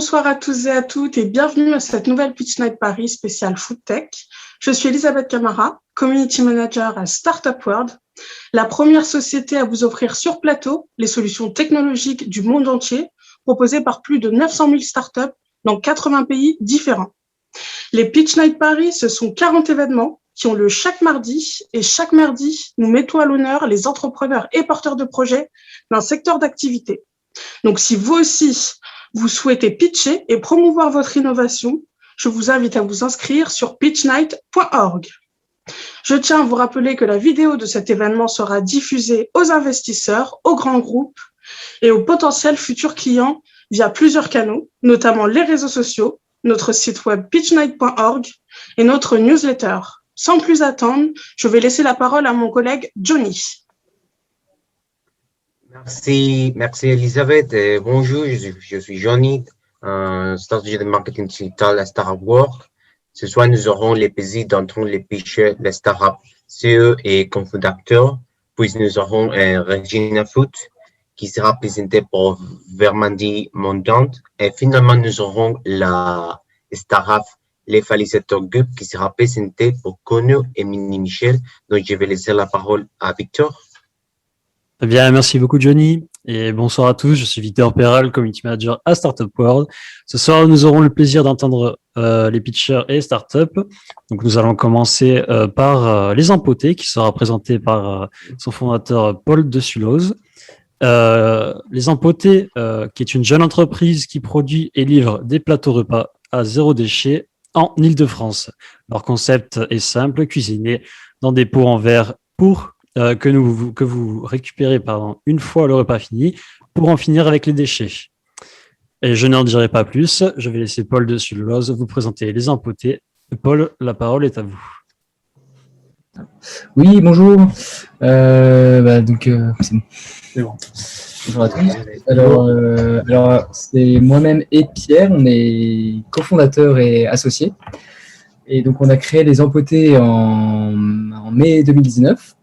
Bonsoir à tous et à toutes et bienvenue à cette nouvelle Pitch Night Paris spéciale Food Tech. Je suis Elisabeth Camara, Community Manager à Startup World, la première société à vous offrir sur plateau les solutions technologiques du monde entier proposées par plus de 900 000 startups dans 80 pays différents. Les Pitch Night Paris, ce sont 40 événements qui ont lieu chaque mardi et chaque mardi, nous mettons à l'honneur les entrepreneurs et porteurs de projets d'un secteur d'activité. Donc, si vous aussi, vous souhaitez pitcher et promouvoir votre innovation, je vous invite à vous inscrire sur pitchnight.org. Je tiens à vous rappeler que la vidéo de cet événement sera diffusée aux investisseurs, aux grands groupes et aux potentiels futurs clients via plusieurs canaux, notamment les réseaux sociaux, notre site web pitchnight.org et notre newsletter. Sans plus attendre, je vais laisser la parole à mon collègue Johnny. Merci Elisabeth. Bonjour, je suis Johnny, stratégie de marketing digital à Startup World. Ce soir, nous aurons le plaisir d'entendre les pitchers des startups CEO et cofondateurs. Puis nous aurons Regina Foot qui sera présentée par Vermandi Mondant. Et finalement, nous aurons la startup Les Facilitateurs Group qui sera présentée par Conor et Mini Michel. Donc, je vais laisser la parole à Victor. Eh bien, merci beaucoup Johnny et bonsoir à tous. Je suis Victor Peral, Community Manager à Startup World. Ce soir, nous aurons le plaisir d'entendre les pitchers et startups. Donc, nous allons commencer par Les Empotés, qui sera présenté par son fondateur Paul de Sulloz. Les Empotés, qui est une jeune entreprise qui produit et livre des plateaux repas à zéro déchet en Île-de-France. Leur concept est simple, cuisiner dans des pots en verre que vous récupérez une fois le repas fini pour en finir avec les déchets. Et je n'en dirai pas plus, je vais laisser Paul de Sulloz vous présenter Les Empotés. Paul, la parole est à vous. Oui, bonjour. C'est bon. Bonjour à tous. Alors, c'est moi-même et Pierre, on est cofondateurs et associés. Et donc, on a créé Les Empotés en mai 2019.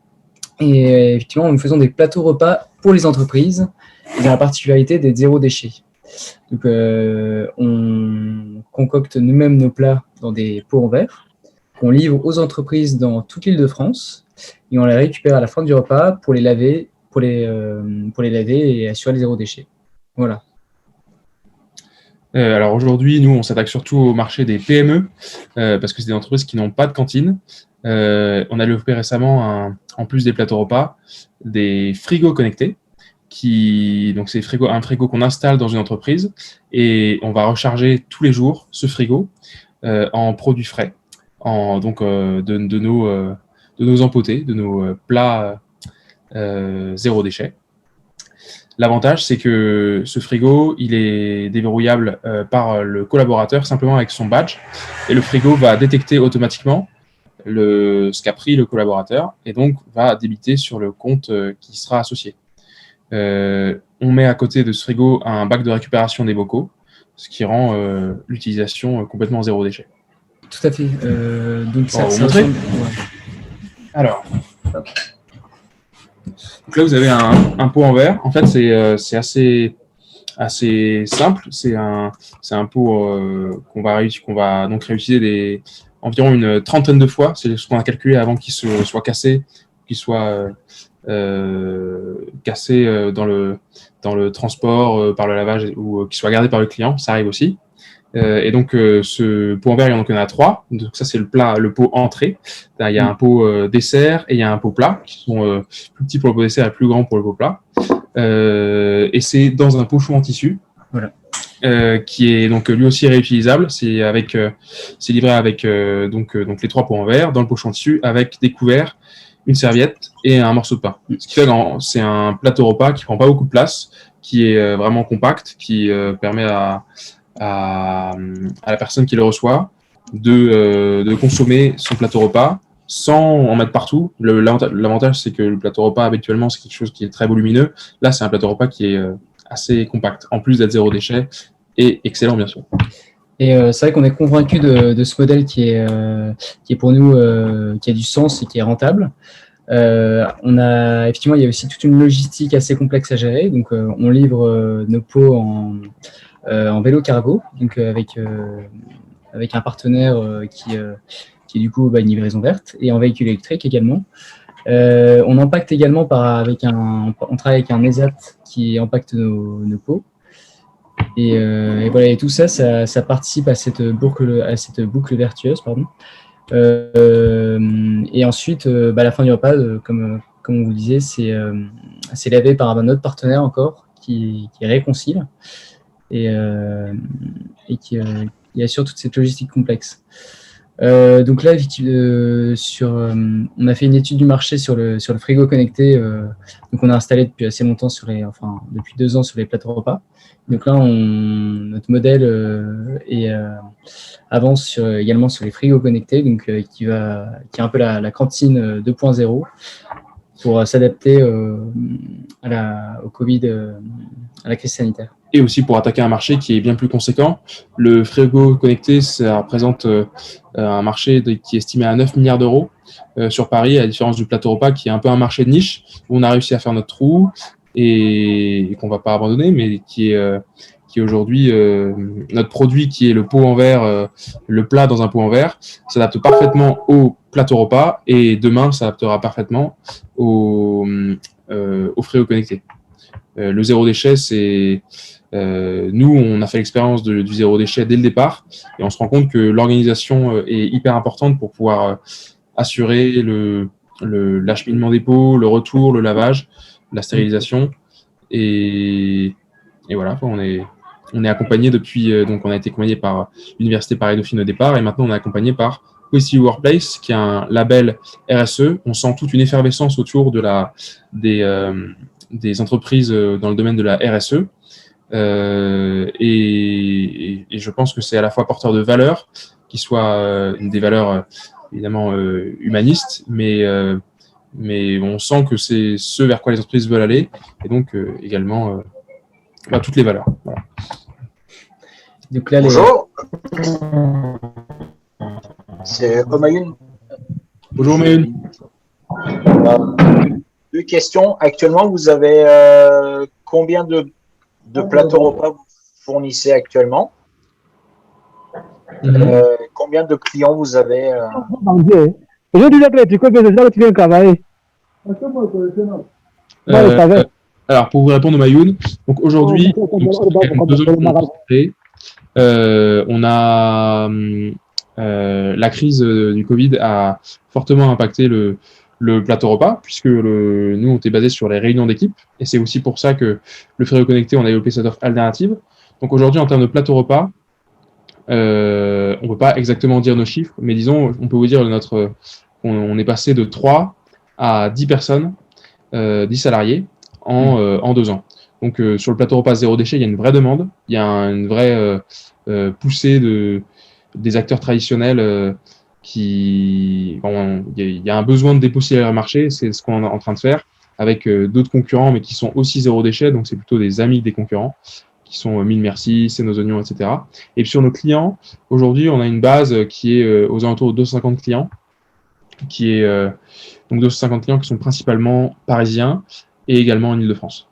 Et effectivement, nous faisons des plateaux repas pour les entreprises, et la particularité des zéro déchets. Donc, on concocte nous-mêmes nos plats dans des pots en verre, qu'on livre aux entreprises dans toute l'Île-de-France, et on les récupère à la fin du repas pour les laver, et assurer les zéro déchets. Voilà. Alors aujourd'hui, nous, on s'attaque surtout au marché des PME, parce que c'est des entreprises qui n'ont pas de cantine. On a développé récemment, en plus des plateaux repas, des frigos connectés. Donc c'est un frigo qu'on installe dans une entreprise et on va recharger tous les jours ce frigo en produits frais, de nos empotés, de nos plats zéro déchet. L'avantage, c'est que ce frigo, il est déverrouillable par le collaborateur simplement avec son badge et le frigo va détecter automatiquement ce qu'a pris le collaborateur et donc va débiter sur le compte qui sera associé. On met à côté de ce frigo un bac de récupération des bocaux, ce qui rend l'utilisation complètement zéro déchet. Tout à fait. Donc ça vous montrer. Alors, donc là vous avez un pot en verre. En fait, c'est assez simple. C'est un pot qu'on va donc réutiliser environ une trentaine de fois. C'est ce qu'on a calculé avant qu'il soit cassé, qu'il soit cassé dans le transport, par le lavage ou qu'il soit gardé par le client. Ça arrive aussi. Et donc, ce pot en verre, il y en a 3. Donc, ça, c'est le pot entrée. Il y a un pot dessert et il y a un pot plat qui sont plus petits pour le pot dessert et plus grands pour le pot plat. Et c'est dans un pochon en tissu. Voilà. Qui est donc lui aussi réutilisable. C'est livré avec donc les 3 pots en verre dans le pochon tissu avec des couverts, une serviette et un morceau de pain. Ce qui fait que c'est un plateau repas qui prend pas beaucoup de place, qui est vraiment compact, qui permet à la personne qui le reçoit de consommer son plateau repas sans en mettre partout. L'avantage, c'est que le plateau repas, habituellement, c'est quelque chose qui est très volumineux. Là, c'est un plateau repas qui est assez compact, en plus d'être zéro déchet et excellent, bien sûr. Et c'est vrai qu'on est convaincu de ce modèle qui est pour nous, qui a du sens et qui est rentable. Effectivement, il y a aussi toute une logistique assez complexe à gérer. Donc, on livre nos pots en vélo cargo, donc avec un partenaire qui est du coup une livraison verte, et en véhicule électrique également. On impacte également on travaille avec un ESAT qui impacte nos pots. Et voilà, et tout ça, ça participe à cette boucle vertueuse, pardon. Et ensuite, à la fin du repas, comme on vous le disait, c'est lavé par un autre partenaire encore qui réconcilie et qui assure toute cette logistique complexe. Donc là, on a fait une étude du marché sur le frigo connecté. Donc on a installé depuis assez longtemps depuis 2 ans sur les plateaux repas. Donc là, notre modèle avance également sur les frigos connectés, donc qui est un peu la cantine 2.0 pour s'adapter au Covid, à la crise sanitaire. Et aussi pour attaquer un marché qui est bien plus conséquent. Le frigo connecté, ça représente un marché qui est estimé à 9 milliards d'euros sur Paris, à la différence du plateau repas qui est un peu un marché de niche où on a réussi à faire notre trou et qu'on ne va pas abandonner, mais qui est aujourd'hui notre produit qui est le pot en verre, le plat dans un pot en verre, s'adapte parfaitement au plateau repas et demain s'adaptera parfaitement au frigo connecté. Le zéro déchet, c'est nous, on a fait l'expérience du zéro déchet dès le départ et on se rend compte que l'organisation est hyper importante pour pouvoir assurer l'acheminement des pots, le retour, le lavage, la stérilisation et voilà, on est accompagné depuis, donc on a été accompagné par l'Université Paris-Dauphine au départ et maintenant on est accompagné par Positive Workplace qui est un label RSE. On sent toute une effervescence autour des entreprises dans le domaine de la RSE. Et je pense que c'est à la fois porteur de valeurs, qui soient des valeurs évidemment humanistes, mais on sent que c'est ce vers quoi les entreprises veulent aller, et donc également toutes les valeurs. Voilà. Donc là, bonjour, c'est Omayun. Bonjour Omayun. 2 questions. Actuellement, vous avez combien de plateaux repas vous fournissez actuellement? Combien de clients vous avez alors, pour vous répondre, Mayoun, donc aujourd'hui, on a la crise du Covid a fortement impacté le plateau repas, puisque nous, on était basé sur les réunions d'équipe, et c'est aussi pour ça que le frigo connecté, on a développé cette offre alternative. Donc aujourd'hui, en termes de plateau repas, on ne peut pas exactement dire nos chiffres, mais disons, on peut vous dire on est passé de 3 à 10 personnes, 10 salariés en 2 ans. Donc sur le plateau repas zéro déchet, il y a une vraie demande, il y a une vraie poussée des acteurs traditionnels il y a un besoin de déposséder le marché, c'est ce qu'on est en train de faire avec d'autres concurrents, mais qui sont aussi zéro déchet, donc c'est plutôt des amis des concurrents, qui sont Mille Merci, C'est nos oignons, etc. Et puis sur nos clients, aujourd'hui, on a une base qui est aux alentours de 250 clients, donc 250 clients qui sont principalement parisiens et également en Ile-de-France.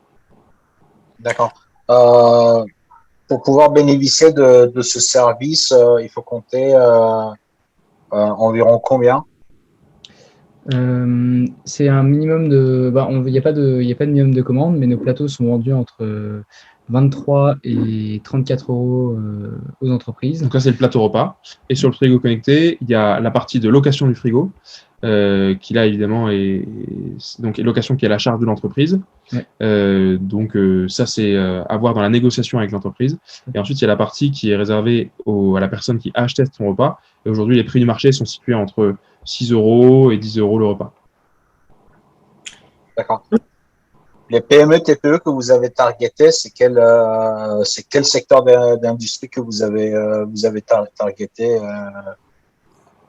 D'accord. Pour pouvoir bénéficier de ce service, il faut compter environ combien? C'est un minimum de. Il n'y a pas de minimum de commande, mais nos plateaux sont vendus entre 23 et 34 euros aux entreprises. Donc là, c'est le plateau repas. Et sur le frigo connecté, il y a la partie de location du frigo, qui là, évidemment, est location qui est à la charge de l'entreprise. Ouais. Donc ça, c'est à voir dans la négociation avec l'entreprise. Et ensuite, il y a la partie qui est réservée à la personne qui achetait son repas. Et aujourd'hui, les prix du marché sont situés entre 6 euros et 10 euros le repas. D'accord. Les PME, TPE que vous avez targeté, c'est quel secteur d'industrie que vous avez targeté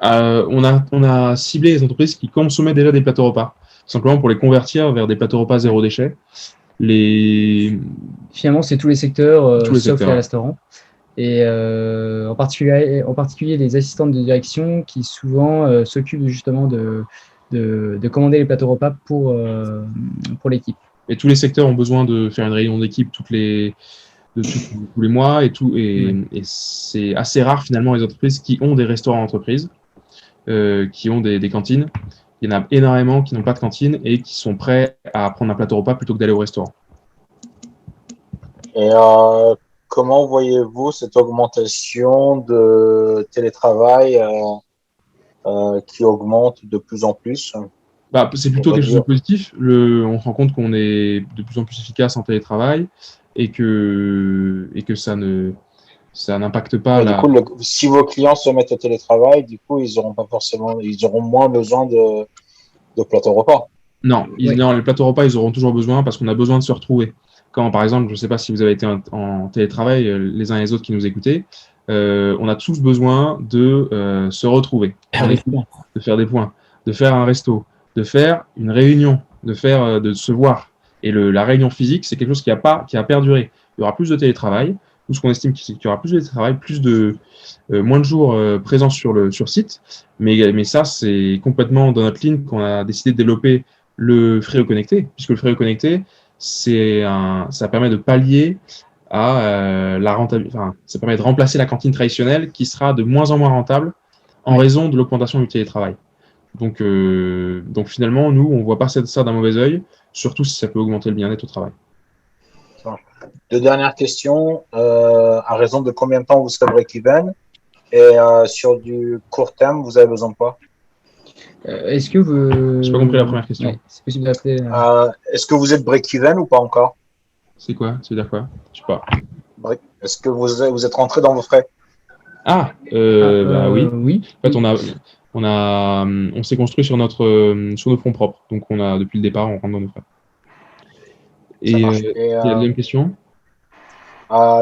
on a ciblé les entreprises qui consommaient déjà des plateaux repas, simplement pour les convertir vers des plateaux repas zéro déchet. Finalement, c'est tous les secteurs, sauf les restaurants. Et en particulier les assistantes de direction qui souvent s'occupent justement de commander les plateaux repas pour l'équipe. Et tous les secteurs ont besoin de faire une réunion d'équipe toutes les dessus tous les mois et tout. Et c'est assez rare finalement les entreprises qui ont des restaurants entreprises, qui ont des cantines. Il y en a énormément qui n'ont pas de cantine et qui sont prêts à prendre un plateau repas plutôt que d'aller au restaurant. Et comment voyez-vous cette augmentation de télétravail qui augmente de plus en plus? C'est plutôt quelque chose de positif. On se rend compte qu'on est de plus en plus efficace en télétravail et que ça n'impacte pas Du coup, si vos clients se mettent au télétravail, du coup, ils auront moins besoin de plateau repas. Non, les plateaux repas, ils auront toujours besoin parce qu'on a besoin de se retrouver. Quand, par exemple, je ne sais pas si vous avez été en télétravail, les uns et les autres qui nous écoutez, on a tous besoin de se retrouver, de faire des points, de faire un resto, de faire une réunion, de se voir. Et la réunion physique, c'est quelque chose qui a perduré. Il y aura plus de télétravail. Tout ce qu'on estime qu'il y aura plus de télétravail, moins de jours présents sur site. Mais ça, c'est complètement dans notre ligne qu'on a décidé de développer le Frigo Connecté, puisque le Frigo Connecté, ça permet de pallier à la rentabilité. Enfin, ça permet de remplacer la cantine traditionnelle qui sera de moins en moins rentable en raison de l'augmentation du télétravail. Donc finalement, nous, on ne voit pas ça d'un mauvais œil, surtout si ça peut augmenter le bien-être au travail. Deux dernières questions. À raison de combien de temps vous serez break-even? Et sur du court terme, vous avez besoin de quoi? Est-ce que vous... Je n'ai pas compris la première question. C'est possible d'appeler... Est-ce que vous êtes break-even ou pas encore? C'est quoi? Ça veut dire quoi? Je sais pas. Est-ce que vous êtes rentré dans vos frais? Oui. Oui. En fait, on s'est construit sur nos fonds propres. Donc, depuis le départ, on rentre dans nos frais. Et la deuxième question?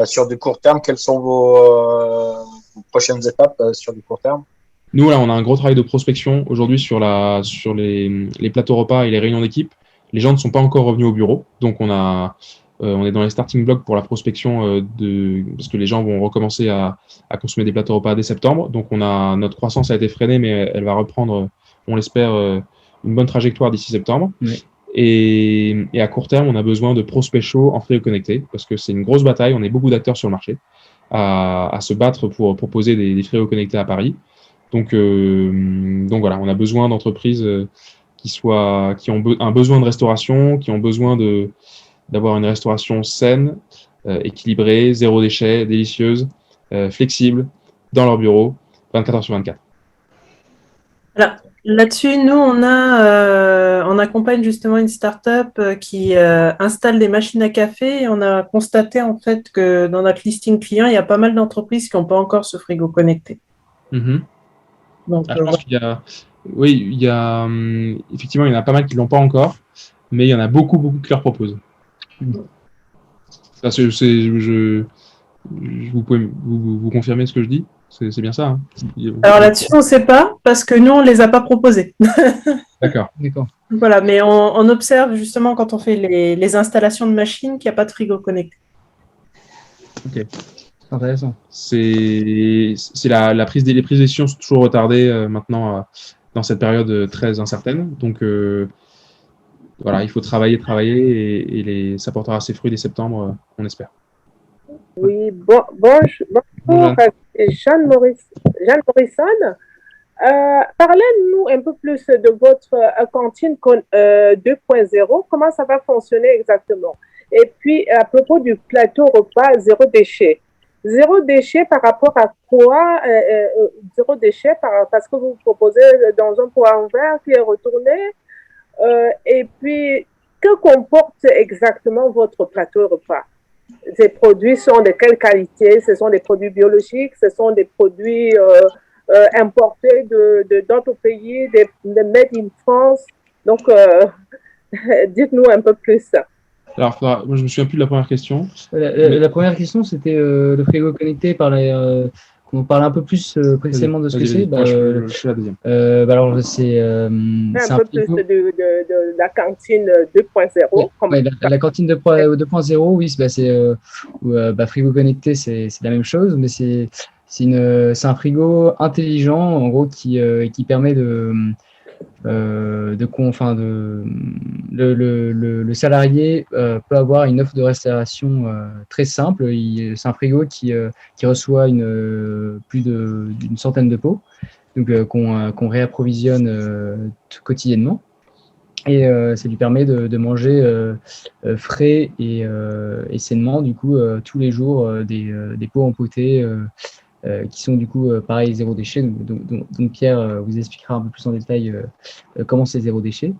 Sur du court terme, quelles sont vos prochaines étapes sur du court terme? Nous, là, on a un gros travail de prospection aujourd'hui sur les plateaux repas et les réunions d'équipe. Les gens ne sont pas encore revenus au bureau. Donc, on est dans les starting blocks pour la prospection parce que les gens vont recommencer à consommer des plateaux repas dès septembre. Donc, notre croissance a été freinée, mais elle va reprendre, on l'espère, une bonne trajectoire d'ici septembre. Oui. Et à court terme, on a besoin de prospects chauds en Frigo Connecté parce que c'est une grosse bataille. On est beaucoup d'acteurs sur le marché à se battre pour proposer des Frigo Connectés à Paris. Donc voilà, on a besoin d'entreprises qui ont un besoin de restauration, qui ont besoin d'avoir une restauration saine, équilibrée, zéro déchet, délicieuse, flexible, dans leur bureau, 24 heures sur 24. Alors, là-dessus, nous, on accompagne justement une start-up qui installe des machines à café et on a constaté en fait que dans notre listing client, il y a pas mal d'entreprises qui n'ont pas encore ce frigo connecté. Mm-hmm. Donc, je pense qu'il y a... Oui, effectivement, il y en a pas mal qui ne l'ont pas encore, mais il y en a beaucoup qui leur proposent. Ça, vous pouvez vous confirmer ce que je dis? C'est bien ça, hein? Alors là-dessus, on ne sait pas, parce que nous, on ne les a pas proposés. D'accord. Voilà, mais on observe justement quand on fait les installations de machines qu'il n'y a pas de frigo connecté. Ok. Intéressant. Les prises de décision sont toujours retardées maintenant dans cette période très incertaine. Donc voilà, il faut travailler et ça portera ses fruits dès septembre, on espère. Oui, bonjour, Jeanne Morrison. Parlez-nous un peu plus de votre cantine 2.0. Comment ça va fonctionner exactement? Et puis, à propos du plateau repas zéro déchet. Zéro déchet par rapport à quoi? Zéro déchet parce que vous proposez dans un pot en verre qui est retourné. Et puis, que comporte exactement votre plateau repas? Ces produits sont de quelle qualité? Ce sont des produits biologiques? Ce sont des produits importés d'autres pays, des made in France? Donc, dites-nous un peu plus. Alors, moi, je ne me souviens plus de la première question. La première question, c'était le frigo connecté. On parle un peu plus précisément de ce que c'est. Je suis la deuxième. Alors, c'est un peu frigo... plus de la cantine 2.0. Oui, la cantine 2.0, oui, c'est frigo connecté, c'est la même chose, mais c'est un frigo intelligent, en gros, qui permet le salarié peut avoir une offre de restauration très simple. C'est un frigo qui reçoit plus d'une centaine de pots, donc qu'on réapprovisionne quotidiennement. Et ça lui permet de manger frais et sainement, du coup, tous les jours, des pots empotés qui sont, du coup, pareil, zéro déchet. Donc Pierre vous expliquera un peu plus en détail comment c'est zéro déchet.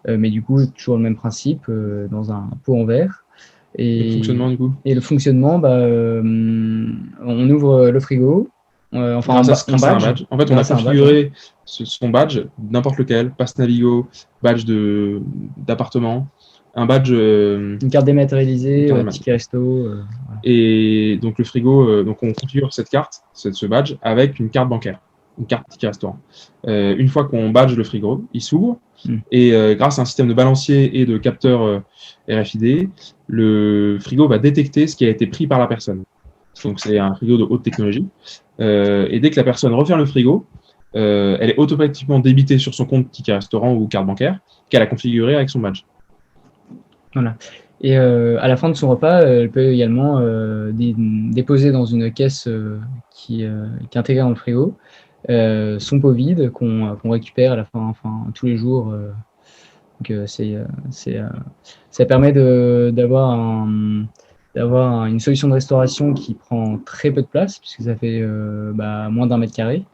Mais du coup, toujours le même principe, dans un pot en verre. Et le fonctionnement, du coup? Et le fonctionnement, on ouvre le frigo. Grâce à un badge. En fait, on a configuré son badge, n'importe lequel, passe Navigo, badge d'appartement, un badge. Une carte dématérialisée, ticket resto. Voilà. Et donc le frigo, donc on configure cette carte, ce badge, avec une carte bancaire, une carte ticket restaurant. Une fois qu'on badge le frigo, il s'ouvre. Et grâce à un système de balancier et de capteur RFID, le frigo va détecter ce qui a été pris par la personne. Donc c'est un frigo de haute technologie. Et dès que la personne referme le frigo, elle est automatiquement débitée sur son compte ticket restaurant ou carte bancaire qu'elle a configuré avec son badge. Voilà. Et à la fin de son repas, elle peut également déposer dans une caisse qui est intégrée dans le frigo son pot vide qu'on récupère à la fin, tous les jours. Donc ça permet d'avoir une solution de restauration qui prend très peu de place, puisque ça fait moins d'1 mètre carré.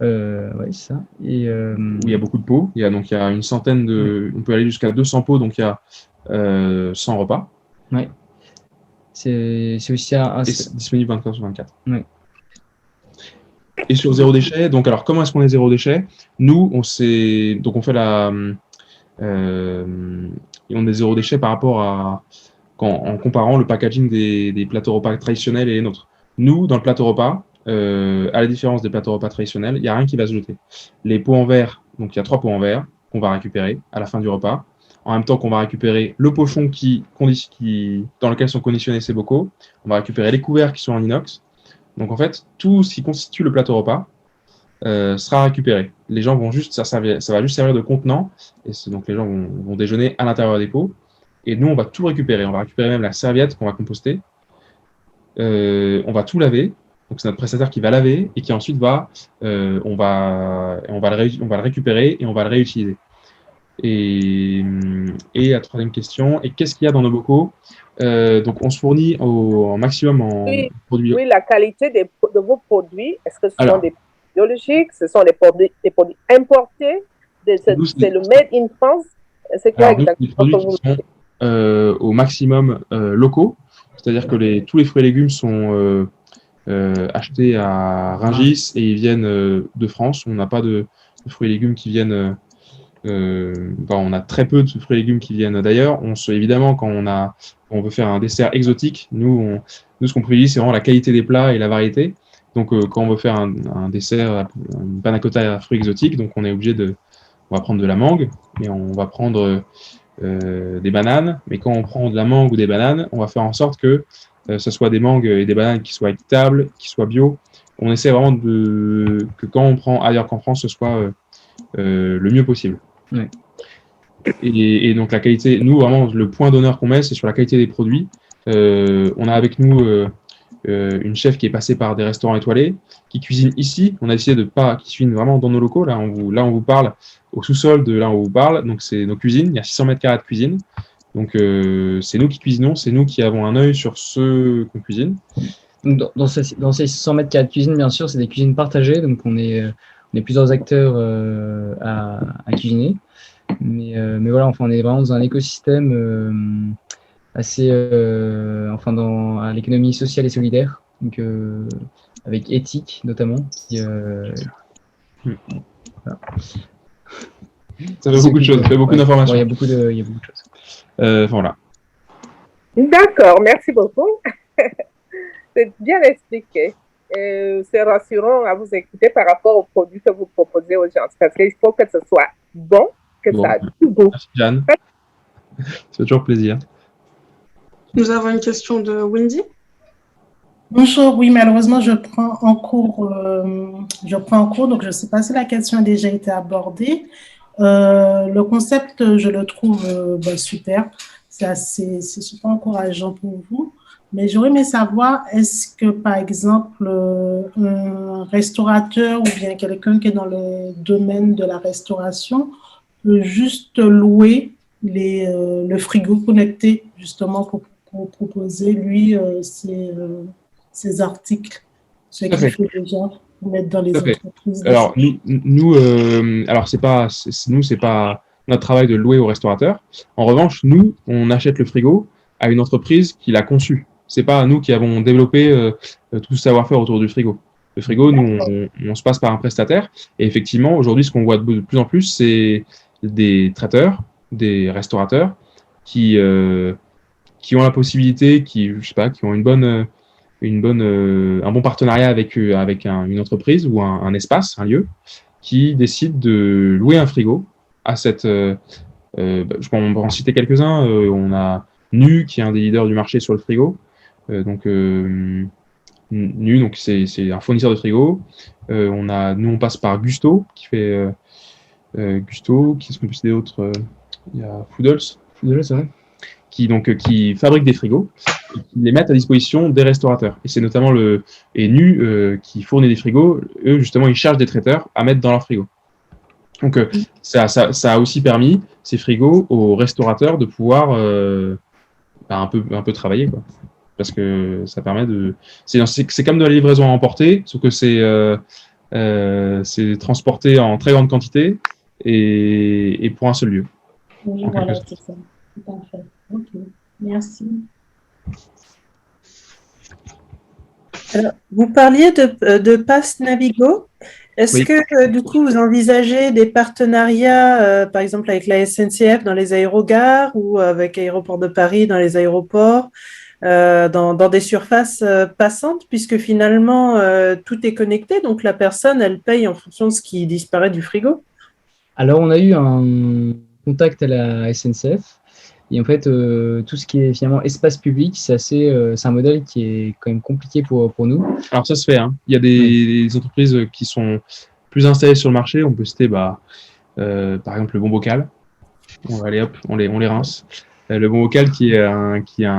Ouais, c'est ça. Et, où il y a beaucoup de pots. Il y a une centaine de. On peut aller jusqu'à 200 pots, donc il y a 100 repas. Ouais. C'est aussi disponible 24/24. Ouais. Et sur zéro déchet, donc alors comment est-ce qu'on est zéro déchet? Nous, on fait on est zéro déchet par rapport à en comparant le packaging des plateaux repas traditionnels et les nôtres. Nous, dans le plateau repas, à la différence des plateaux repas traditionnels, il n'y a rien qui va se jeter. Les pots en verre, donc il y a 3 pots en verre qu'on va récupérer à la fin du repas. En même temps qu'on va récupérer le pochon dans lequel sont conditionnés ces bocaux. On va récupérer les couverts qui sont en inox. Donc en fait, tout ce qui constitue le plateau repas sera récupéré. Les gens vont juste, ça va juste servir de contenant. Et donc les gens vont déjeuner à l'intérieur des pots. Et nous, on va tout récupérer. On va récupérer même la serviette qu'on va composter. On va tout laver. Donc c'est notre prestataire qui va laver et qui ensuite on va le récupérer et on va le réutiliser. Et la troisième question, et qu'est-ce qu'il y a dans nos bocaux? Donc on se fournit au maximum en produits. Oui, la qualité de vos produits, est-ce que ce sont des produits biologiques, ce sont des produits importés, c'est le made in France? C'est quoi exactement? Les produits qui sont au maximum locaux, c'est-à-dire que tous les fruits et légumes sont achetés à Rungis et ils viennent de France. On n'a pas de fruits et légumes qui viennent. On a très peu de fruits et légumes qui viennent d'ailleurs. Évidemment, quand on veut faire un dessert exotique, nous ce qu'on privilégie, c'est vraiment la qualité des plats et la variété. Donc, quand on veut faire un dessert, une panna cotta à fruits exotiques, donc on est obligé on va prendre de la mangue, mais on va prendre des bananes. Mais quand on prend de la mangue ou des bananes, on va faire en sorte que ce soit des mangues et des bananes qui soient équitables, qui soient bio. On essaie vraiment que quand on prend ailleurs qu'en France, ce soit le mieux possible. Ouais. Et donc la qualité, nous vraiment le point d'honneur qu'on met, c'est sur la qualité des produits. On a avec nous une chef qui est passée par des restaurants étoilés, qui cuisine ici. On a décidé de pas qui cuisine vraiment dans nos locaux. Là on vous parle au sous-sol de là où on vous parle. Donc c'est nos cuisines. Il y a 600 mètres carrés de cuisine. Donc c'est nous qui cuisinons, c'est nous qui avons un œil sur ce qu'on cuisine. Dans ces 600 mètres carrés de cuisine, bien sûr, c'est des cuisines partagées. Donc on est plusieurs acteurs à cuisiner. Mais voilà, on est vraiment dans un écosystème assez, à l'économie sociale et solidaire, donc avec éthique notamment. Voilà. Ça fait beaucoup de choses, ça fait beaucoup d'informations. Il y a beaucoup de choses. Voilà. D'accord, merci beaucoup. C'est bien expliqué. C'est rassurant à vous écouter par rapport aux produits que vous proposez aux gens. Parce qu'il faut que ce soit bon, ça a du goût. Merci Jeanne. C'est toujours plaisir. Nous avons une question de Wendy. Bonjour, oui, malheureusement, je prends en cours, donc je ne sais pas si la question a déjà été abordée, Le concept, je le trouve super. C'est super encourageant pour vous. Mais j'aurais aimé savoir, est-ce que, par exemple, un restaurateur ou bien quelqu'un qui est dans le domaine de la restauration peut juste louer le frigo connecté, justement, pour proposer, lui, ses articles, ce Tout à qu'il fait. fait déjà, pour mettre dans les Tout à fait. entreprises. Alors, alors c'est pas notre travail de louer aux restaurateurs. En revanche, nous, on achète le frigo à une entreprise qui l'a conçu. C'est pas nous qui avons développé tout le savoir-faire autour du frigo. Le frigo, nous, on se passe par un prestataire. Et effectivement, aujourd'hui, ce qu'on voit de plus en plus, c'est des traiteurs, des restaurateurs qui ont la possibilité, je sais pas, qui ont un bon partenariat avec une entreprise ou un espace, un lieu, qui décide de louer un frigo à je peux en citer quelques-uns. On a Nu, qui est un des leaders du marché sur le frigo. Nu, donc c'est un fournisseur de frigo. On passe par Gusto, qui fait Gusto. Qu'est-ce qu'on peut citer d'autre? Il y a Foodles, c'est vrai, qui fabrique des frigos et qui les mettent à disposition des restaurateurs. Et c'est notamment Nu qui fournit des frigos. Eux, justement, ils chargent des traiteurs à mettre dans leur frigo. Donc, ça a aussi permis, ces frigos, aux restaurateurs de pouvoir un peu travailler, quoi. Parce que ça permet de... C'est comme de la livraison à emporter, sauf que c'est transporté en très grande quantité et pour un seul lieu. Oui, voilà, c'est ça. Tout à fait. OK. Merci. Alors, vous parliez de Pass Navigo. Est-ce Oui. que, du coup, vous envisagez des partenariats, par exemple avec la SNCF dans les aérogares ou avec Aéroport de Paris dans les aéroports, dans des surfaces passantes, puisque finalement, tout est connecté, donc la personne, elle paye en fonction de ce qui disparaît du frigo? Alors, on a eu un contact à la SNCF. Et en fait, tout ce qui est finalement espace public, c'est un modèle qui est quand même compliqué pour nous. Alors ça se fait, hein. Il y a des entreprises qui sont plus installées sur le marché. On peut citer par exemple le Bon Bocal. Allez hop, on les rince. Le Bon Bocal qui est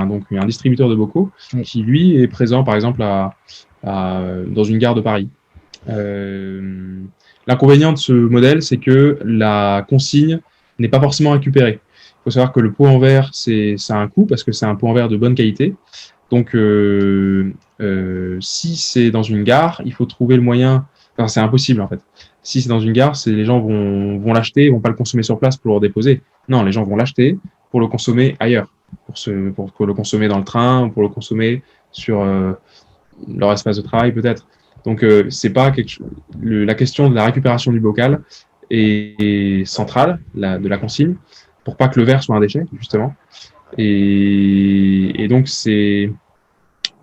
donc un distributeur de bocaux, Oui. qui lui est présent par exemple dans une gare de Paris. L'inconvénient de ce modèle, c'est que la consigne n'est pas forcément récupérée. Il faut savoir que le pot en verre, ça a un coût parce que c'est un pot en verre de bonne qualité. Donc, si c'est dans une gare, il faut trouver le moyen. Enfin, c'est impossible en fait. Si c'est dans une gare, les gens vont l'acheter, ils vont pas le consommer sur place pour le redéposer. Non, les gens vont l'acheter pour le consommer ailleurs, pour le consommer dans le train, pour le consommer sur leur espace de travail peut-être. Donc, c'est pas la question de la récupération du bocal est centrale, de la consigne, pour pas que le verre soit un déchet, justement. Et donc,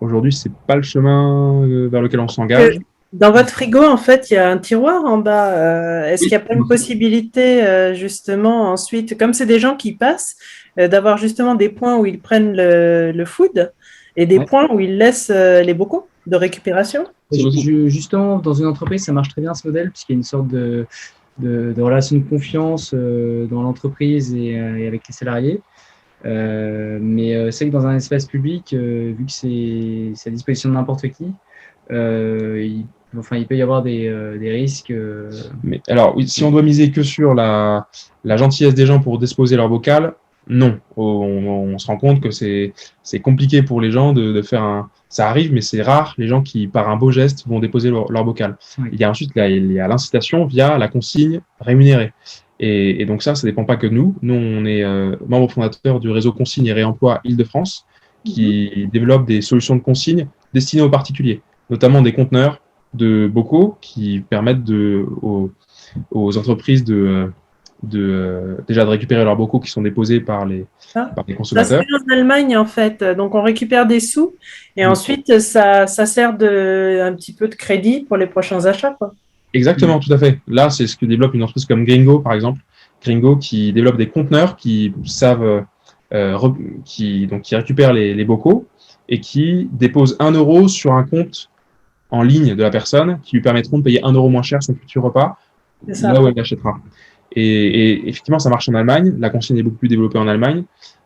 aujourd'hui, c'est pas le chemin vers lequel on s'engage. Dans votre frigo, en fait, il y a un tiroir en bas. Est-ce qu'il n'y a pas une possibilité, justement, ensuite, comme c'est des gens qui passent, d'avoir justement des points où ils prennent le food et des points où ils laissent les bocaux de récupération? Justement, dans une entreprise, ça marche très bien ce modèle, puisqu'il y a une sorte de relation de confiance dans l'entreprise et avec les salariés. Mais c'est que dans un espace public, vu que c'est à disposition de n'importe qui, il peut y avoir des risques. Mais alors, oui, si on doit miser que sur la gentillesse des gens pour disposer leur bocal, non. On se rend compte que c'est compliqué pour les gens de faire ça arrive, mais c'est rare les gens qui, par un beau geste, vont déposer leur bocal. Oui. Il y a ensuite il y a l'incitation via la consigne rémunérée. Et donc ça dépend pas que de nous. Nous, on est membre fondateur du réseau Consigne et Réemploi Île-de-France, qui développe des solutions de consigne destinées aux particuliers, notamment des conteneurs de bocaux qui permettent aux entreprises déjà de récupérer leurs bocaux qui sont déposés par les consommateurs. Ça se fait en Allemagne, en fait. Donc, on récupère des sous et ensuite, ça sert un petit peu de crédit pour les prochains achats, quoi. Exactement, tout à fait. Là, c'est ce que développe une entreprise comme Gringo, par exemple. Gringo qui développe des conteneurs qui savent, qui récupèrent les bocaux et qui déposent 1 euro sur un compte en ligne de la personne qui lui permettront de payer 1 euro moins cher son futur repas là où elle l'achètera. Et effectivement, ça marche en Allemagne. La consigne est beaucoup plus développée en Allemagne.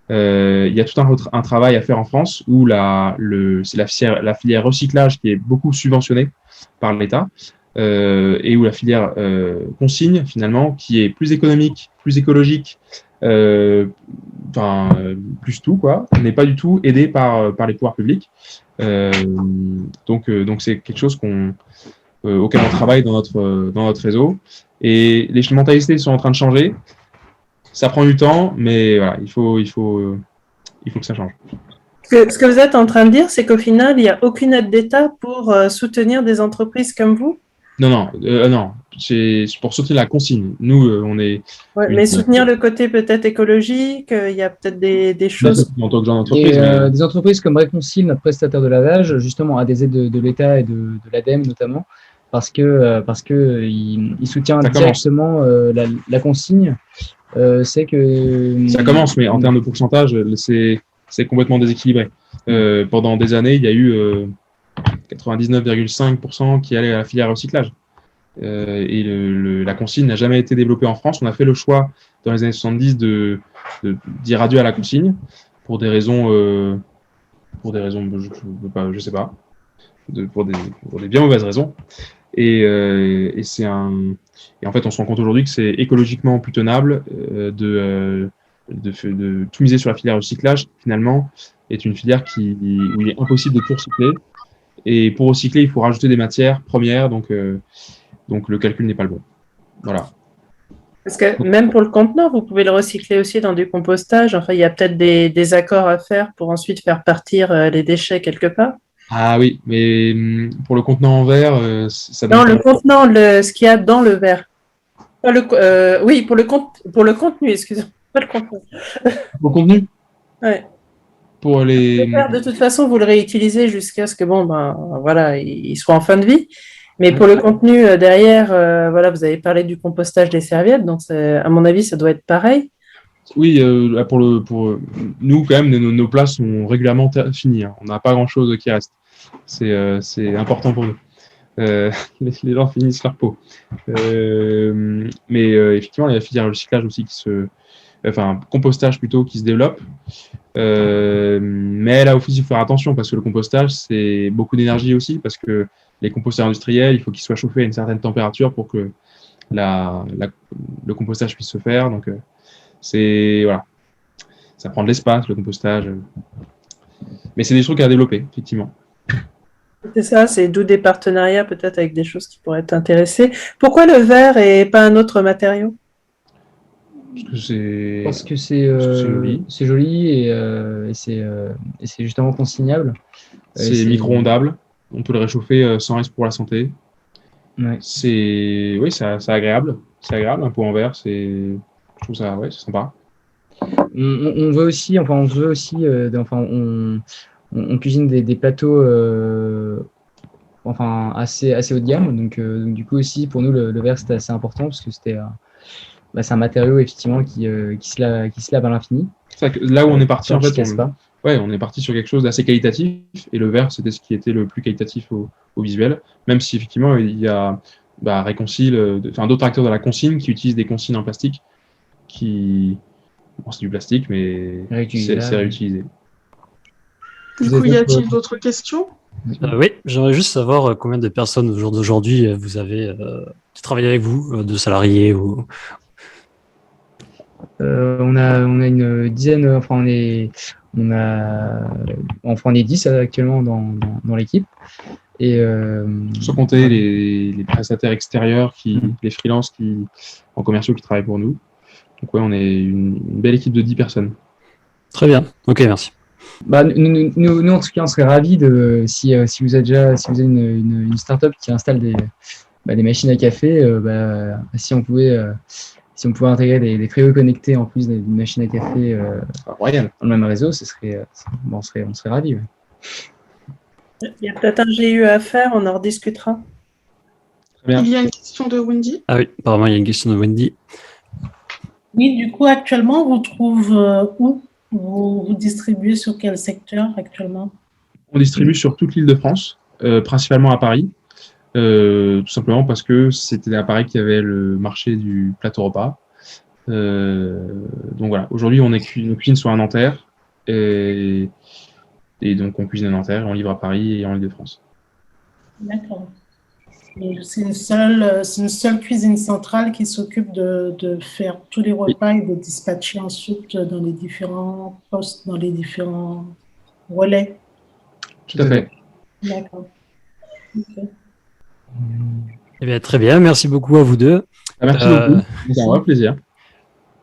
Il y a tout un travail à faire en France où c'est la filière recyclage qui est beaucoup subventionnée par l'État et où la filière consigne, finalement, qui est plus économique, plus écologique, plus tout, quoi, n'est pas du tout aidée par les pouvoirs publics. Donc c'est quelque chose auquel on travaille dans notre réseau. Et les mentalités sont en train de changer. Ça prend du temps, mais voilà, il faut que ça change. Ce que vous êtes en train de dire, c'est qu'au final, il n'y a aucune aide d'État pour soutenir des entreprises comme vous? Non, c'est pour soutenir la consigne. Nous, on est... Ouais, mais soutenir le côté peut-être écologique, il y a peut-être des choses... En tant que genre d'entreprise. Des entreprises comme Réconcile, notre prestataire de lavage, justement, a des aides de l'État et de l'ADEME notamment, parce que il soutient directement la consigne. C'est que... Ça commence, mais en termes de pourcentage, c'est complètement déséquilibré. Pendant des années, il y a eu 99,5% qui allaient à la filière recyclage. Et la consigne n'a jamais été développée en France. On a fait le choix dans les années 70 d'y adieu à la consigne pour des raisons, je sais pas, pour des bien mauvaises raisons. Et en fait, on se rend compte aujourd'hui que c'est écologiquement plus tenable de tout miser sur la filière recyclage, qui finalement est une filière où il est impossible de tout recycler. Et pour recycler, il faut rajouter des matières premières, donc le calcul n'est pas le bon. Voilà. Parce que même pour le contenant, vous pouvez le recycler aussi dans du compostage. Enfin, il y a peut-être des accords à faire pour ensuite faire partir les déchets quelque part. Ah oui, mais pour le contenant en verre, ça... Non, le contenant, ce qu'il y a dans le verre. Oui, pour le contenu, excusez-moi, pas le contenu. Pour le contenu? Ouais. Pour les... De toute façon, vous le réutilisez jusqu'à ce que voilà, il soit en fin de vie. Mais pour le contenu derrière, voilà, vous avez parlé du compostage des serviettes, donc à mon avis, ça doit être pareil. Oui, pour nous, quand même, nos plats sont régulièrement finis. Hein. On n'a pas grand-chose qui reste. C'est important pour nous. Les gens finissent leur pot. Mais effectivement, il y a la filière recyclage aussi compostage plutôt, qui se développe. Mais là aussi, il faut faire attention parce que le compostage, c'est beaucoup d'énergie aussi, parce que les composteurs industriels, il faut qu'ils soient chauffés à une certaine température pour que le compostage puisse se faire. Donc, voilà. Ça prend de l'espace, le compostage. Mais c'est des trucs à développer, effectivement. C'est ça, c'est d'où des partenariats peut-être avec des choses qui pourraient t'intéresser. Pourquoi le verre et pas un autre matériau? Parce que c'est joli et c'est justement consignable. C'est micro-ondable. On peut le réchauffer sans risque pour la santé. Ouais. C'est agréable. C'est agréable, un pot en verre. Je trouve ça, c'est sympa. On cuisine des plateaux assez haut de gamme. Donc du coup aussi pour nous le verre c'était assez important parce que c'est un matériau effectivement qui se lave à l'infini. Là où on est parti en fait, on est parti sur quelque chose d'assez qualitatif et le verre c'était ce qui était le plus qualitatif au visuel, même si effectivement il y a Réconcile, d'autres acteurs de la consigne qui utilisent des consignes en plastique c'est du plastique mais c'est réutilisé. Du coup, y a-t-il d'autres questions? Oui, j'aimerais juste savoir combien de personnes au jour d'aujourd'hui vous avez qui travaillent avec vous, de salariés ou... On a une dizaine, on est 10 actuellement dans l'équipe. Et sans compter les prestataires extérieurs, les freelances en commerciaux qui travaillent pour nous. Donc ouais, on est une belle équipe de 10 personnes. Très bien, ok, merci. Nous, en tout cas, on serait ravis si vous avez une start-up qui installe des machines à café, si on pouvait intégrer des frigos connectés en plus d'une machine à café dans le même réseau, on serait ravis. Ouais. Il y a peut-être un GU à faire, on en rediscutera. Il y a une question de Wendy. Ah oui, apparemment il y a une question de Wendy. Oui, du coup, actuellement, vous trouvez où? Vous distribuez sur quel secteur actuellement? On distribue sur toute l'île de France, principalement à Paris, tout simplement parce que c'était à Paris qu'il y avait le marché du plateau repas. Donc voilà, aujourd'hui, nos cuisines sont à Nanterre et donc on cuisine à Nanterre, on livre à Paris et en Île-de-France. D'accord. Et c'est une seule cuisine centrale qui s'occupe de faire tous les repas et de dispatcher ensuite dans les différents postes, dans les différents relais. Tout à fait. D'accord. Ok. Eh bien, très bien, merci beaucoup à vous deux. Merci beaucoup, c'est un vrai plaisir.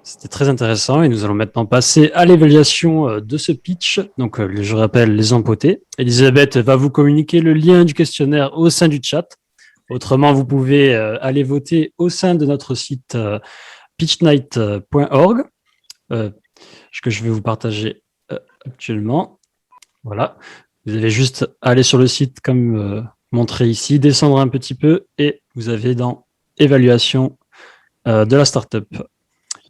C'était très intéressant et nous allons maintenant passer à l'évaluation de ce pitch. Donc, je rappelle les empotés. Elisabeth va vous communiquer le lien du questionnaire au sein du chat. Autrement, vous pouvez aller voter au sein de notre site pitchnight.org que je vais vous partager actuellement. Voilà. Vous allez juste aller sur le site comme montré ici, descendre un petit peu et vous avez dans évaluation de la startup.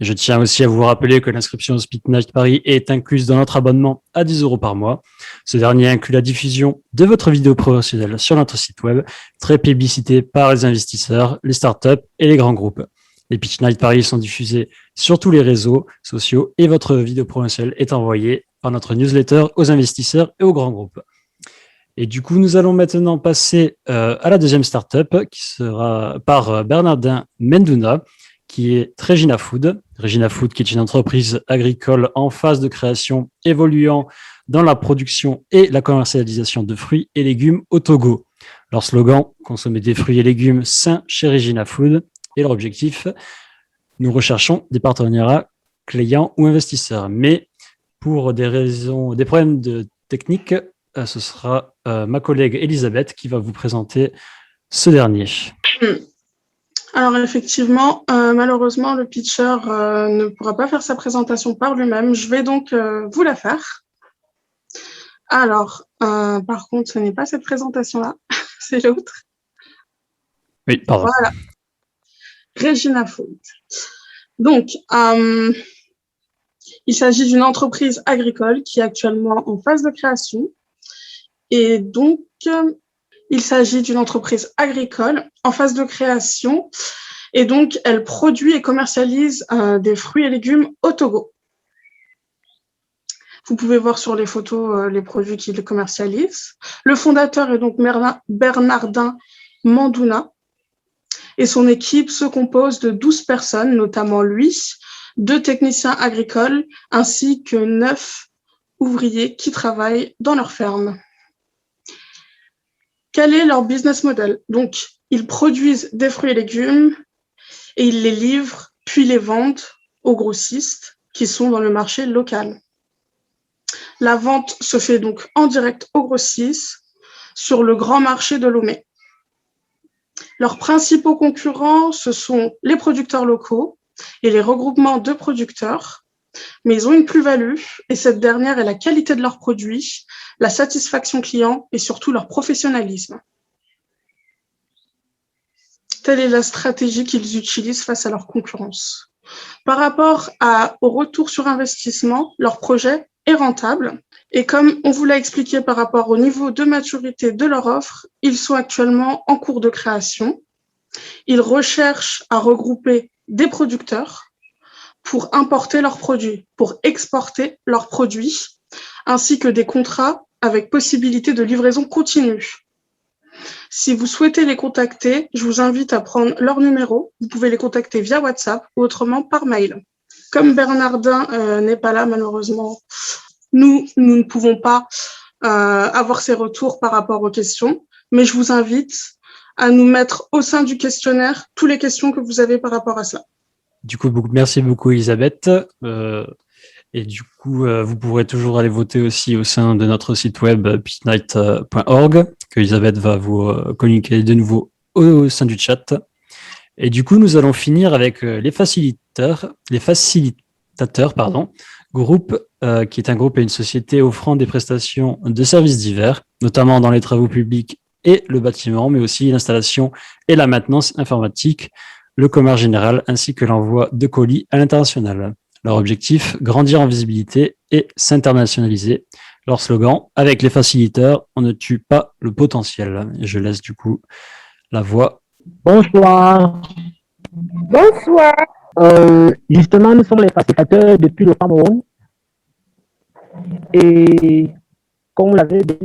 Je tiens aussi à vous rappeler que l'inscription au Speed Night Paris est incluse dans notre abonnement à 10 € par mois. Ce dernier inclut la diffusion de votre vidéo promotionnelle sur notre site web, très plébiscité par les investisseurs, les startups et les grands groupes. Les Pitch Night Paris sont diffusés sur tous les réseaux sociaux et votre vidéo promotionnelle est envoyée par notre newsletter aux investisseurs et aux grands groupes. Et du coup, nous allons maintenant passer à la deuxième startup qui sera par Bernardin Mendouna, qui est Regina Food. Regina Food, qui est une entreprise agricole en phase de création, évoluant dans la production et la commercialisation de fruits et légumes au Togo. Leur slogan, consommer des fruits et légumes sains chez Regina Food. Et leur objectif, nous recherchons des partenariats clients ou investisseurs. Mais pour des problèmes techniques, ce sera ma collègue Elisabeth qui va vous présenter ce dernier. Alors effectivement, malheureusement, le pitcher ne pourra pas faire sa présentation par lui-même. Je vais donc vous la faire. Alors, par contre, ce n'est pas cette présentation-là, c'est l'autre. Oui, pardon. Voilà. Regina Food. Donc, il s'agit d'une entreprise agricole qui est actuellement en phase de création. Et donc, il s'agit d'une entreprise agricole en phase de création et donc elle produit et commercialise des fruits et légumes au Togo. Vous pouvez voir sur les photos les produits qu'il commercialise. Le fondateur est donc Bernardin Mendouna et son équipe se compose de 12 personnes, notamment lui, 2 techniciens agricoles ainsi que 9 ouvriers qui travaillent dans leur ferme. Quel est leur business model? Donc, ils produisent des fruits et légumes et ils les livrent, puis les vendent aux grossistes qui sont dans le marché local. La vente se fait donc en direct aux grossistes sur le grand marché de Lomé. Leurs principaux concurrents, ce sont les producteurs locaux et les regroupements de producteurs, mais ils ont une plus-value et cette dernière est la qualité de leurs produits, la satisfaction client et surtout leur professionnalisme. Telle est la stratégie qu'ils utilisent face à leur concurrence. Par rapport au retour sur investissement, leur projet est rentable et comme on vous l'a expliqué par rapport au niveau de maturité de leur offre, ils sont actuellement en cours de création. Ils recherchent à regrouper des producteurs pour importer leurs produits, pour exporter leurs produits, ainsi que des contrats avec possibilité de livraison continue. Si vous souhaitez les contacter, je vous invite à prendre leur numéro. Vous pouvez les contacter via WhatsApp ou autrement par mail. Comme Bernardin n'est pas là, malheureusement, nous ne pouvons pas avoir ses retours par rapport aux questions, mais je vous invite à nous mettre au sein du questionnaire toutes les questions que vous avez par rapport à cela. Du coup, merci beaucoup Elisabeth. Et du coup, vous pourrez toujours aller voter aussi au sein de notre site web pitchnight.org, que Elisabeth va vous communiquer de nouveau au sein du chat. Et du coup, nous allons finir avec les facilitateurs, groupe, qui est un groupe et une société offrant des prestations de services divers, notamment dans les travaux publics et le bâtiment, mais aussi l'installation et la maintenance informatique, le commerce général, ainsi que l'envoi de colis à l'international. Leur objectif, grandir en visibilité et s'internationaliser. Leur slogan, avec les facilitateurs, on ne tue pas le potentiel. Et je laisse du coup la voix. Bonsoir. Bonsoir. Justement, nous sommes les facilitateurs depuis le Cameroun. Et comme vous l'avez dit,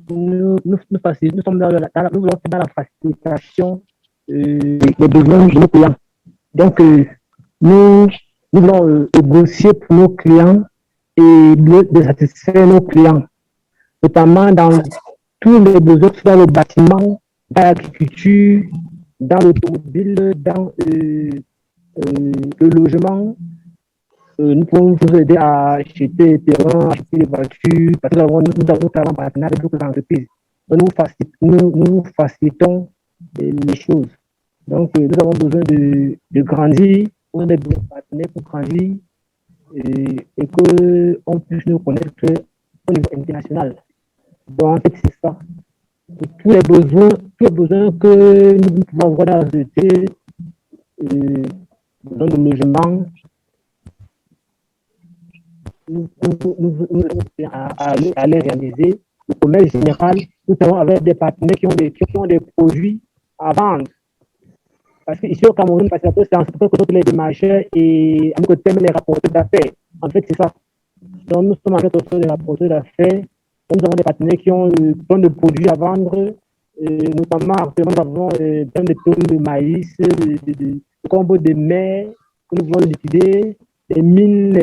nous sommes dans la facilitation des besoins de nos clients. Donc, nous voulons négocier pour nos clients et de satisfaire nos clients, notamment dans tous les besoins, dans le bâtiment, dans l'agriculture, dans l'automobile, dans le logement. Nous pouvons vous aider à acheter des terrains, acheter des voitures, parce que nous avons un partenariat avec d'autres entreprises. Nous facilitons les choses. Donc, nous avons besoin de grandir, on a besoin de partenaires pour grandir et qu'on puisse nous connaître au niveau international. Donc, en fait, c'est ça. Tous les besoins que nous pouvons avoir dans la société, besoin de logement, nous à les réaliser. Le commerce général, nous avons avec des partenaires qui ont des produits à vendre. Parce qu'ici au Cameroun, c'est un peu que d'autres les démarcheurs et à nos côté, les rapporteurs d'affaires. En fait, c'est ça. Donc, nous sommes en fait aussi des rapporteurs d'affaires. Nous avons des partenaires qui ont plein de produits à vendre, notamment actuellement, nous avons plein de tonnes de maïs, de combos de mer que nous voulons liquider, les mines,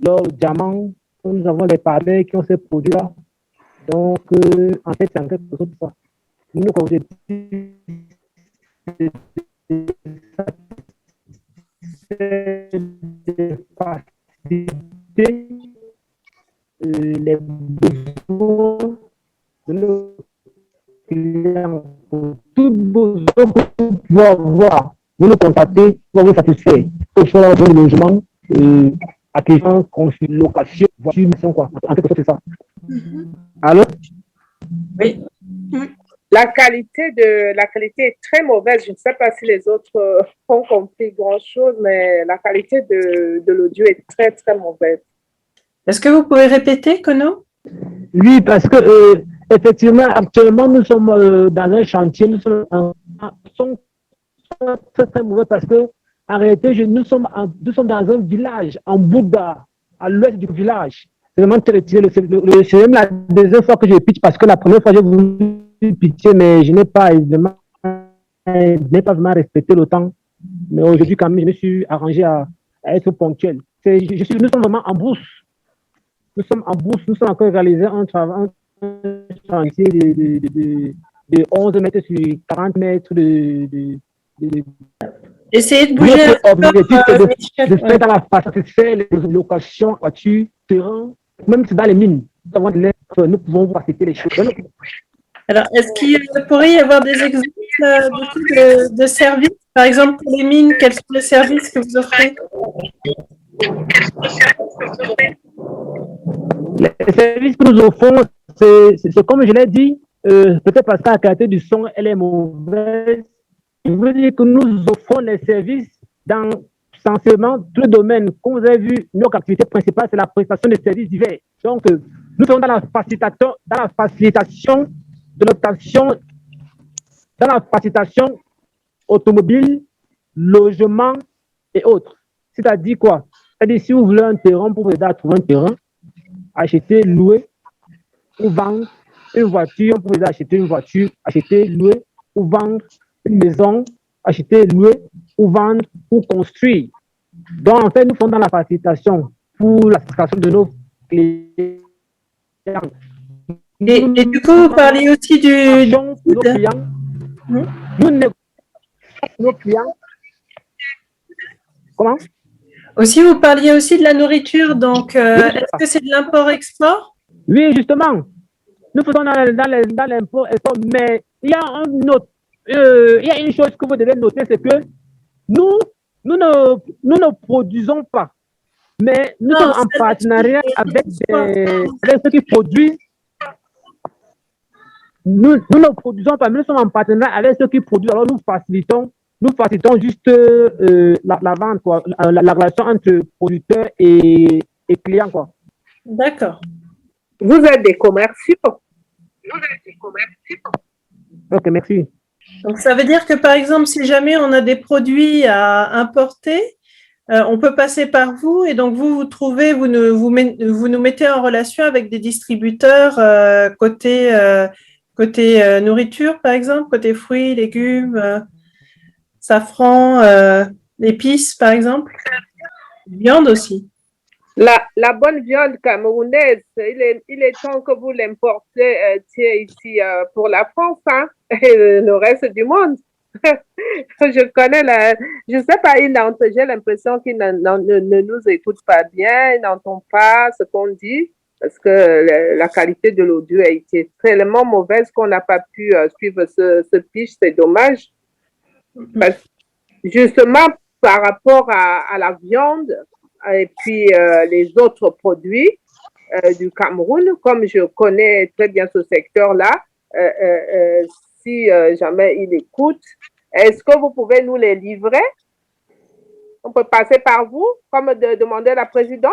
l'or, le diamant. Nous avons des partenaires qui ont ces produits-là. Donc, en fait, c'est en quelque sorte ça. Nous, comme objectif, de faciliter les besoins de nos clients. Pour tout besoin que vous pouvez avoir, vous nous contactez pour vous satisfaire. Que ce soit le logement, acquisition, location, voiture, mission, quoi. En quelque sorte, c'est ça. Allô? Oui. La qualité est très mauvaise. Je ne sais pas si les autres ont compris grand-chose, mais la qualité de l'audio est très, très mauvaise. Est-ce que vous pouvez répéter, Kono? Oui, parce que effectivement, actuellement, nous sommes dans un chantier, nous sommes très, très mauvais parce que en réalité, nous sommes dans un village, en Bouddha, à l'ouest du village. C'est vraiment très retiré. C'est même la deuxième fois que je pitch parce que la première fois, j'ai voulu pitcher, mais je n'ai pas vraiment respecté le temps. Mais aujourd'hui, quand même, je me suis arrangé à être ponctuel. Nous sommes vraiment en brousse. Nous sommes en brousse. Nous sommes encore réalisé un chantier de 11 mètres sur 40 mètres Essayez de bouger. L'objectif, c'est de faire dans la satisfaire les locations, voitures, terrain, même si dans les mines. Nous pouvons voir c'était les choses. Alors, est-ce qu'il pourrait y avoir des exemples de services? Par exemple, pour les mines, quels sont les services que vous offrez? Les services que nous offrons, c'est comme je l'ai dit, peut-être parce que la qualité du son, elle est mauvaise. Je veux dire que nous offrons les services dans essentiellement tous les domaines. Comme vous avez vu, notre activité principale, c'est la prestation de services divers. Donc, nous sommes dans la facilitation de l'obtention, dans la facilitation automobile, logement et autres. C'est-à-dire quoi? C'est-à-dire si vous voulez un terrain pour vous aider à trouver un terrain, acheter, louer ou vendre une voiture, on peut vous aider à acheter une voiture, acheter, louer ou vendre une maison, acheter, louer ou vendre ou construire. Donc, en fait, nous faisons dans la facilitation pour la satisfaction de nos clients. Et du coup, vous parlez aussi nos clients. Nous négocions nos clients. Comment? Aussi, vous parliez aussi de la nourriture. Donc, est-ce que c'est de l'import-export? Oui, justement. Nous faisons dans l'import-export, mais il y a une chose que vous devez noter, c'est que nous ne produisons pas, mais nous sommes en partenariat avec ceux qui produisent. Nous ne produisons pas, mais nous sommes en partenariat avec ceux qui produisent. Alors, nous facilitons juste la vente, quoi, la relation entre producteurs et clients, quoi. D'accord. Vous êtes des commerciaux. Ok, merci. Donc, ça veut dire que, par exemple, si jamais on a des produits à importer, on peut passer par vous et donc vous trouvez, vous nous mettez en relation avec des distributeurs côté nourriture, par exemple, côté fruits, légumes, safran, épices, par exemple, viande aussi. La bonne viande camerounaise, il est temps que vous l'importez ici pour la France, hein, et le reste du monde. Je connais je sais pas, j'ai l'impression qu'il ne nous écoute pas bien, il n'entend pas ce qu'on dit, parce que la qualité de l'audio a été tellement mauvaise qu'on n'a pas pu suivre ce pitch, c'est dommage. Justement, par rapport à la viande et puis les autres produits du Cameroun, comme je connais très bien ce secteur-là, si jamais il écoute, est-ce que vous pouvez nous les livrer? On peut passer par vous, comme demandait la présidente.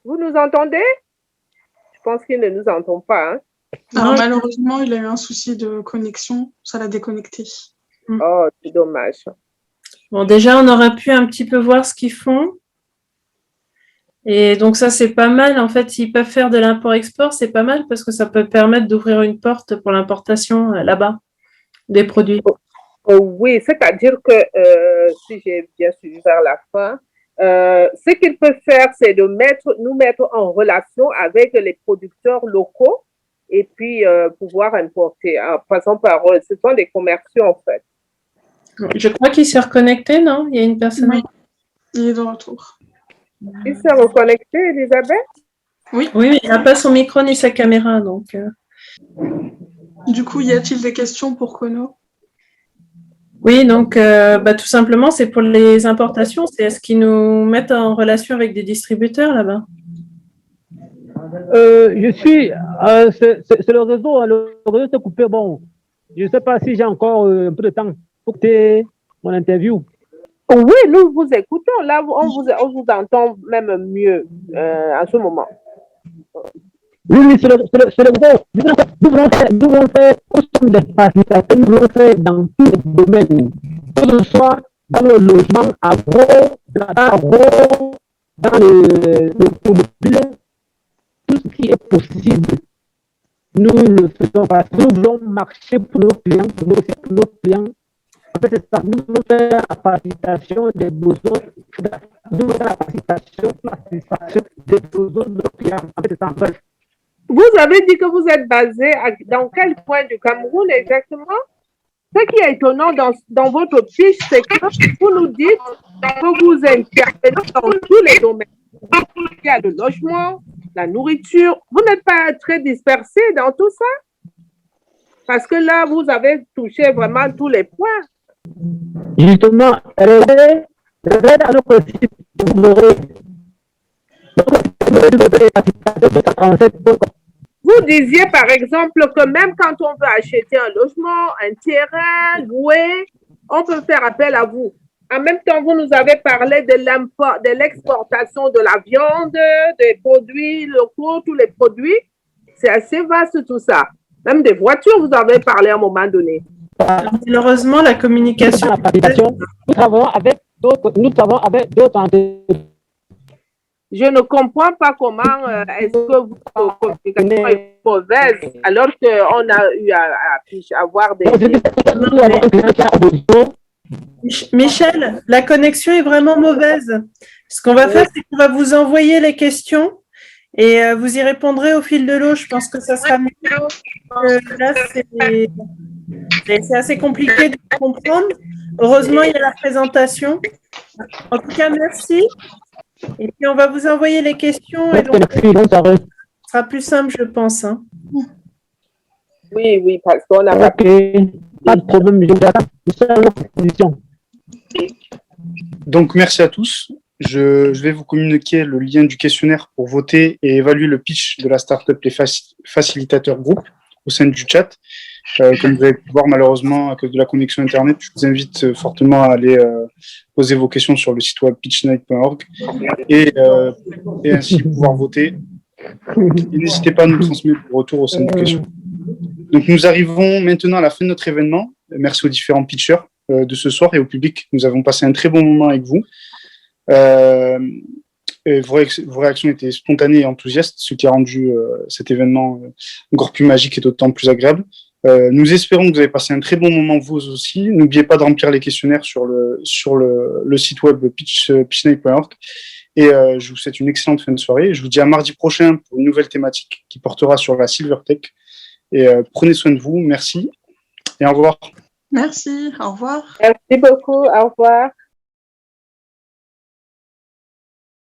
Vous nous entendez? Je pense qu'il ne nous entend pas. Hein? Alors, malheureusement, il a eu un souci de connexion. Ça l'a déconnecté. Oh, c'est dommage. Bon, déjà, on aurait pu un petit peu voir ce qu'ils font. Et donc, ça, c'est pas mal. En fait, s'ils peuvent faire de l'import-export, c'est pas mal parce que ça peut permettre d'ouvrir une porte pour l'importation là-bas des produits. Oui, c'est-à-dire que si j'ai bien suivi vers la fin, ce qu'ils peuvent faire, c'est de nous mettre en relation avec les producteurs locaux et puis pouvoir importer. Passant par eux, ce sont des commerciaux en fait. Je crois qu'il s'est reconnecté, non? Il y a une personne. Oui, il est de retour. Il s'est reconnecté, Elisabeth? Oui, mais il n'a pas son micro ni sa caméra, donc. Du coup, y a-t-il des questions pour Kono? Oui, donc tout simplement, c'est pour les importations. C'est est-ce qu'ils nous mettent en relation avec des distributeurs là-bas? C'est le réseau, hein, le réseau s'est coupé. Bon, je ne sais pas si j'ai encore un peu de temps pour écouter mon interview. Oui, nous vous écoutons. Là, on vous entend même mieux en ce moment. Oui, c'est le réseau. Nous voulons faire des facilitations, nous voulons faire dans tous les domaines, que ce soit dans le logement agro, dans l'automobile, tout ce qui est possible. Nous le faisons parce que nous voulons marcher pour nos clients, pour nos clients. En fait, c'est ça. Nous voulons faire la facilitation des besoins, nous voulons faire la facilitation des besoins de nos clients. En fait, c'est ça. En fait. Vous avez dit que vous êtes basé dans quel point du Cameroun exactement? Ce qui est étonnant dans votre fiche, c'est que vous nous dites que vous intervenez dans tous les domaines. Il y a le logement, la nourriture. Vous n'êtes pas très dispersé dans tout ça? Parce que là, vous avez touché vraiment tous les points. Justement, regardez à notre site, vous aurez vous disiez par exemple que même quand on veut acheter un logement, un terrain, louer, on peut faire appel à vous. En même temps, vous nous avez parlé de l'exportation de la viande, des produits locaux, tous les produits. C'est assez vaste tout ça. Même des voitures, vous avez parlé à un moment donné. Malheureusement, la communication. Nous travaillons avec d'autres entreprises. Je ne comprends pas comment est-ce que votre communication est mauvaise alors qu'on a eu à avoir des... Michel, la connexion est vraiment mauvaise. Ce qu'on va faire, c'est qu'on va vous envoyer les questions et vous y répondrez au fil de l'eau. Je pense que ça sera mieux. Là, c'est assez compliqué de comprendre. Heureusement, il y a la présentation. En tout cas, merci. Et puis, on va vous envoyer les questions. Et donc, ce sera plus simple, je pense. Hein. Oui, parce qu'on a... Pas de problème, je suis à votre position. Donc, merci à tous. Je vais vous communiquer le lien du questionnaire pour voter et évaluer le pitch de la startup Les Facilitateurs Group au sein du chat. Comme vous avez pu voir, malheureusement, à cause de la connexion Internet, je vous invite fortement à aller poser vos questions sur le site web pitchnight.org et ainsi pouvoir voter. Et n'hésitez pas à nous transmettre vos retours au sein du questionnaire. Donc, nous arrivons maintenant à la fin de notre événement. Merci aux différents pitchers de ce soir et au public. Nous avons passé un très bon moment avec vous. Et vos réactions étaient spontanées et enthousiastes, ce qui a rendu cet événement encore plus magique et d'autant plus agréable. Nous espérons que vous avez passé un très bon moment vous aussi. N'oubliez pas de remplir les questionnaires sur le site web pitchnight.org. Et je vous souhaite une excellente fin de soirée. Je vous dis à mardi prochain pour une nouvelle thématique qui portera sur la Silvertech. Et prenez soin de vous. Merci et au revoir. Merci, au revoir. Merci beaucoup, au revoir.